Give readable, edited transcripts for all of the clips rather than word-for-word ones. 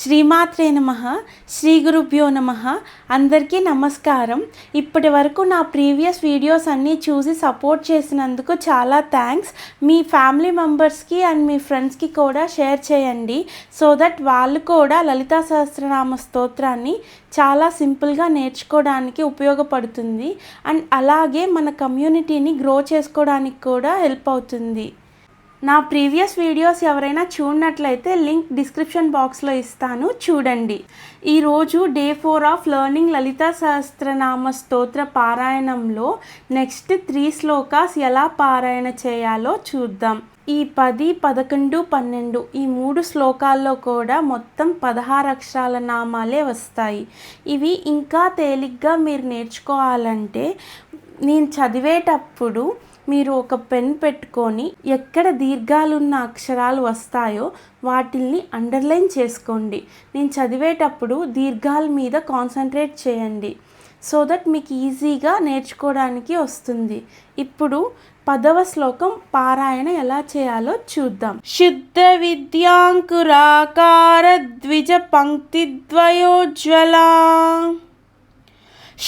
శ్రీమాత్రే నమః. శ్రీ గురుభ్యో నమః. అందరికీ నమస్కారం. ఇప్పటి వరకు నా ప్రీవియస్ వీడియోస్ అన్నీ చూసి సపోర్ట్ చేసినందుకు చాలా థ్యాంక్స్. మీ ఫ్యామిలీ మెంబర్స్కి అండ్ మీ ఫ్రెండ్స్కి కూడా షేర్ చేయండి. సో దట్ వాళ్ళు కూడా లలితా సహస్రనామ స్తోత్రాన్ని చాలా సింపుల్గా నేర్చుకోవడానికి ఉపయోగపడుతుంది. అండ్ అలాగే మన కమ్యూనిటీని గ్రో చేసుకోవడానికి కూడా హెల్ప్ అవుతుంది. నా ప్రీవియస్ వీడియోస్ ఎవరైనా చూడనట్లయితే లింక్ డిస్క్రిప్షన్ బాక్స్లో ఇస్తాను, చూడండి. ఈరోజు day 4 of learning Lalita Sahasranama Stotra పారాయణంలో నెక్స్ట్ 3 శ్లోకాస్ ఎలా పారాయణ చేయాలో చూద్దాం. ఈ 10, 11, 12 ఈ 3 శ్లోకాల్లో కూడా మొత్తం 16 అక్షరాల నామాలే వస్తాయి. ఇవి ఇంకా తేలిగ్గా మీరు నేర్చుకోవాలంటే నేను చదివేటప్పుడు మీరు ఒక పెన్ పెట్టుకొని ఎక్కడ దీర్ఘాలున్న అక్షరాలు వస్తాయో వాటిల్ని అండర్లైన్ చేసుకోండి. నేను చదివేటప్పుడు దీర్ఘాల మీద కాన్సన్ట్రేట్ చేయండి. సో దట్ మీకు ఈజీగా నేర్చుకోవడానికి వస్తుంది. ఇప్పుడు 10వ శ్లోకం పారాయణ ఎలా చేయాలో చూద్దాం. శుద్ధ విద్యాంకురాకార ద్విజ పంక్తిద్వయోజ్వలా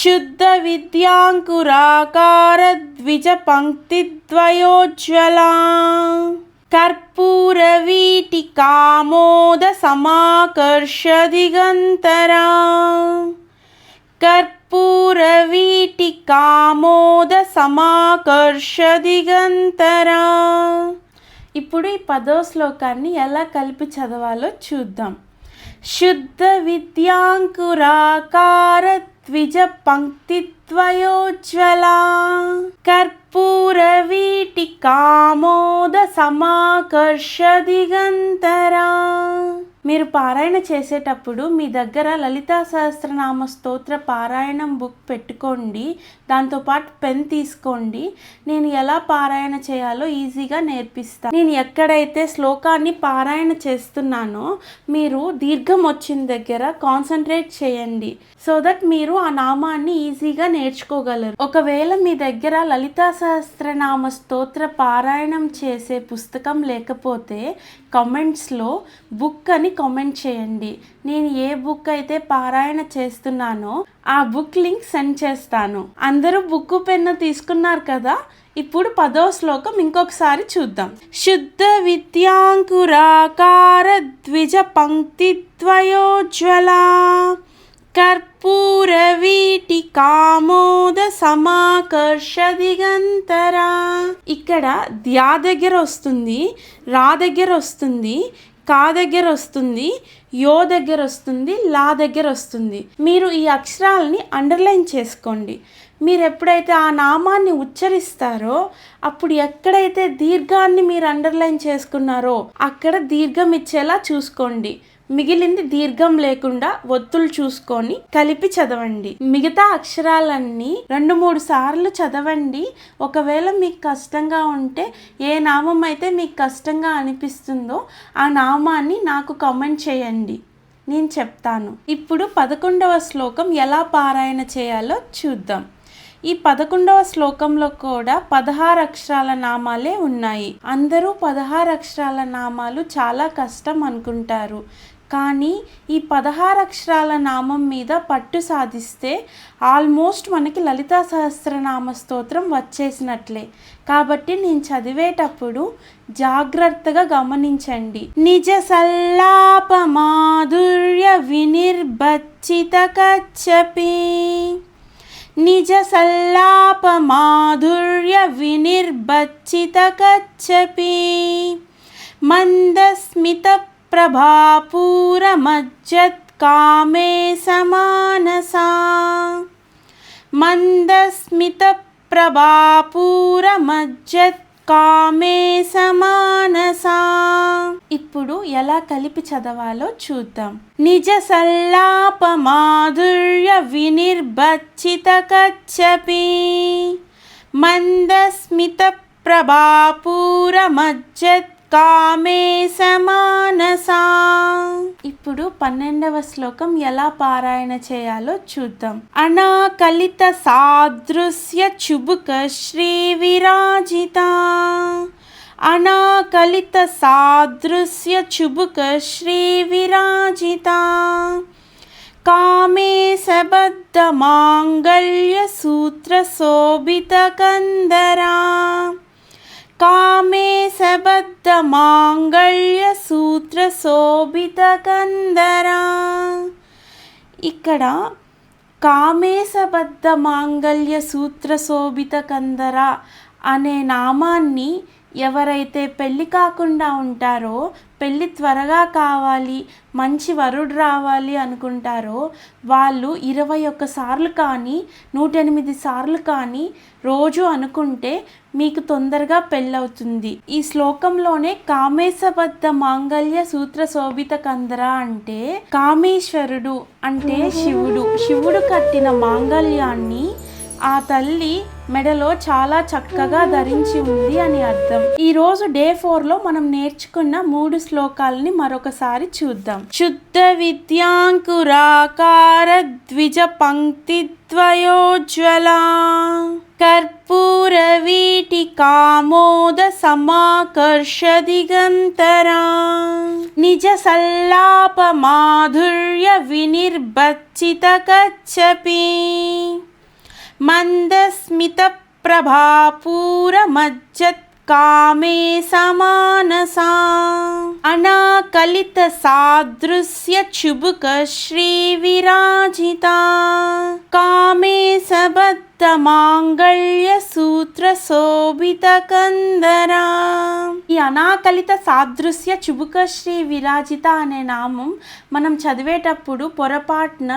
శుద్ధ విద్యాంకురాకార ద్విజ పంక్తిద్వయోజ్వలా కర్పూర వీటికామోద సమాకర్ష దిగంతరా కర్పూర వీటికామోద సమాకర్ష దిగంతరా. ఇప్పుడు ఈ 10వ శ్లోకాన్ని ఎలా కలిపి చదవాలో చూద్దాం. శుద్ధ విద్యాంకురాకార ద్విజ పంక్తిద్వయోజ్వలా కర్పూర వీటికామోద సమాకర్ష దిగంతరా. మీరు పారాయణ చేసేటప్పుడు మీ దగ్గర లలితా సహస్రనామ స్తోత్ర పారాయణం బుక్ పెట్టుకోండి. దాంతోపాటు పెన్ తీసుకోండి. నేను ఎలా పారాయణ చేయాలో ఈజీగా నేర్పిస్తాను. నేను ఎక్కడైతే శ్లోకాన్ని పారాయణ చేస్తున్నానో మీరు దీర్ఘం వచ్చిన దగ్గర కాన్సన్ట్రేట్ చేయండి. సో దట్ మీరు ఆ నామాన్ని ఈజీగా నేర్చుకోగలరు. ఒకవేళ మీ దగ్గర లలితా సహస్రనామ స్తోత్ర పారాయణం చేసే పుస్తకం లేకపోతే కామెంట్స్లో బుక్ అని కామెంట్ చేయండి. నేను ఏ బుక్ అయితే పారాయణ చేస్తున్నానో ఆ బుక్ లింక్ సెండ్ చేస్తాను. అందరూ బుక్ పెన్ను తీసుకున్నారు కదా. ఇప్పుడు 10వ శ్లోకం ఇంకొకసారి చూద్దాం. శుద్ధ విద్యాంకురాకార ద్విజ పంక్తిద్వయోజ్వలా కర్పూర వీటికామోద సమాకర్ష దిగంతరా. ఇక్కడ ధ్యా దగ్గర వస్తుంది, రా దగ్గర వస్తుంది, కా దగ్గర వస్తుంది, యో దగ్గర వస్తుంది, లా దగ్గర వస్తుంది. మీరు ఈ అక్షరాలని అండర్లైన్ చేసుకోండి. మీరు ఎప్పుడైతే ఆ నామాన్ని ఉచ్చరిస్తారో అప్పుడు ఎక్కడైతే దీర్ఘాన్ని మీరు అండర్లైన్ చేసుకున్నారో అక్కడ దీర్ఘం ఇచ్చేలా చూసుకోండి. మిగిలింది దీర్ఘం లేకుండా ఒత్తులు చూసుకొని కలిపి చదవండి. మిగతా అక్షరాలన్నీ 2-3 సార్లు చదవండి. ఒకవేళ మీకు కష్టంగా ఉంటే ఏ నామం అయితే మీకు కష్టంగా అనిపిస్తుందో ఆ నామాన్ని నాకు కామెంట్ చేయండి, నేను చెప్తాను. ఇప్పుడు 11వ శ్లోకం ఎలా పారాయణ చేయాలో చూద్దాం. ఈ 11వ శ్లోకంలో కూడా 16 అక్షరాల నామాలే ఉన్నాయి. అందరూ 16 అక్షరాల నామాలు చాలా కష్టం అనుకుంటారు. కానీ ఈ 16 అక్షరాల నామం మీద పట్టు సాధిస్తే ఆల్మోస్ట్ మనకి లలితా సహస్రనామ స్తోత్రం వచ్చేసినట్లే. కాబట్టి నేను చదివేటప్పుడు జాగ్రత్తగా గమనించండి. నిజ సల్లాప మాధుర్య వినిర్భచ్చిత కచ్చపి నిజ సల్లాప మాధుర్య వినిర్భచ్చిత కచ్చపి మందస్మిత ప్రభాపూరమజ్జత్ కామే సమానసా మందస్మిత ప్రభాపూరమజ్జత్ కామే సమానసా. ఇప్పుడు ఎలా కలిపి చదవాలో చూద్దాం. నిజ సల్లాప మాధుర్య వినిర్భచ్చిత కచ్చపి మందస్మిత ప్రభాపూరమజ్జత్ కామే సమానసా. ఇప్పుడు 12వ శ్లోకం ఎలా పారాయణ చేయాలో చూద్దాం. అనాకలిత సాదృశ్య చుబుక శ్రీ విరాజిత అనాకలిత సాదృశ్య చుబుక శ్రీ విరాజితా కామే సబద్ధ మాంగళ్య సూత్ర శోభిత కందరా కామే సబద్ధ మాంగళ్య సూత్ర శోభిత కందరా. ఇక్కడ కామేశబద్ధ మాంగళ్య సూత్ర శోభిత కందర అనే నామాన్ని ఎవరైతే పెళ్ళి కాకుండా ఉంటారో, పెళ్ళి త్వరగా కావాలి, మంచి వరుడు రావాలి అనుకుంటారో వాళ్ళు 21 సార్లు కానీ 108 సార్లు కానీ రోజు అనుకుంటే మీకు తొందరగా పెళ్ళవుతుంది. ఈ శ్లోకంలోనే కామేశబద్ధ మాంగళ్య సూత్ర శోభిత కందర అంటే కామేశ్వరుడు అంటే శివుడు కట్టిన మాంగళ్యాన్ని ఆ తల్లి మెడలో చాలా చక్కగా ధరించి ఉంది అని అర్థం. ఈరోజు డే 4లో మనం నేర్చుకున్న 3 శ్లోకాలని మరొకసారి చూద్దాం. శుద్ధ విద్యాంకురాకార ద్విజ పంక్తి ద్వయోజ్వలా కర్పూర వీటి కామోద సమాకర్ష దిగంతరా నిజ సల్లాప మాధుర్య వినిర్భచ్చిత కచ్చపి మందస్మిత ప్రభాపూర మజ్జత్ కామే సమానసా అనాకలిత సాదృశ్య చుబుక శ్రీ విరాజితా కామే సబద్ధ మాంగళ్య సూత్ర శోభిత కందరా. ఈ అనాకలిత సాదృశ్య చుబుక శ్రీ విరాజిత అనే నామం మనం చదివేటప్పుడు పొరపాటున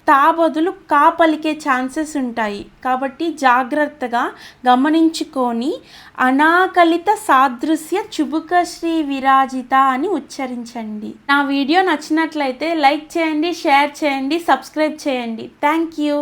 తా బదులు కా పలికే ఛాన్సెస్ ఉంటాయి. కాబట్టి జాగ్రత్తగా గమనించుకొని అనాకలిత సాదృశ్య చుబుక శ్రీ విరాజిత అని ఉచ్చరించండి. నా వీడియో నచ్చినట్లయితే లైక్ చేయండి, షేర్ చేయండి, సబ్స్క్రైబ్ చేయండి. Thank you.